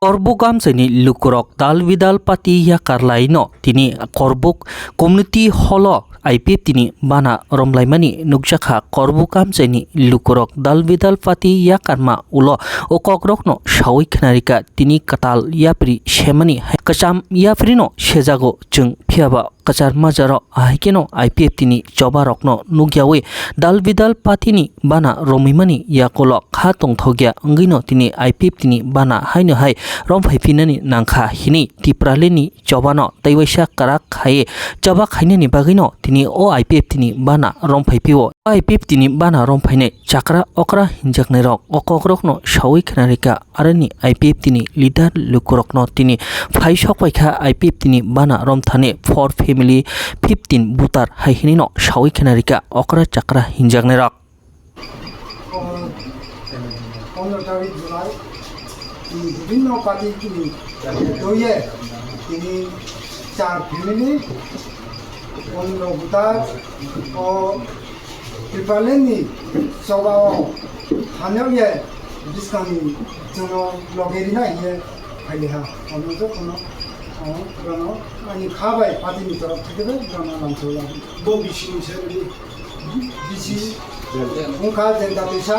Karbook Amchai ni Luku Rok Dal Bidal Pati Yakarwi tini Karbook Community Hall IPFT ni Bana Romphai mani nukjakha Karbook Amchai ni Luku Rok Dal Bidal Pati Yakarma ulo okogrok no shawi khnarika tini katal yapri shemani kacham yapri no shejago chung phiaba kachar majaro ahikeno IPFT ni chobarok no nugyawe Dal Bidal Pati ni Bana Romphai mani yakolo kha tongthogya ngino tini IPFT ni Bana haino hai Romphai pinani nangkha hini tipraleni chobano taiwaisa karak khaye choba khainani bagino tini o IPFT ni Bana Romphai pio IPFT ni Bana Romphai ne chakra okra hinjaknai rok okogrok no shawi khnarika arani IPFT ni leader Luku Rok no tini phai sokwaikha IPFT ni Bana Romphai for family 15 butar hai hini no shawi khnarika okra chakra hinjaknai rok বিভিন্ন party দইয়ে তিনি চার family অন্য ভূতার ও ত্রিপালেনি সবাও হানিয়ে discount জন্য লগেরি না ইয়ে ফাইলে হা অন্য তো কোনো কোনো আমি খাবাই পার্টির তরফ থেকে জানা নাম চলে বো বিশি সেরি বিশি মুখা জেন্টা পেশা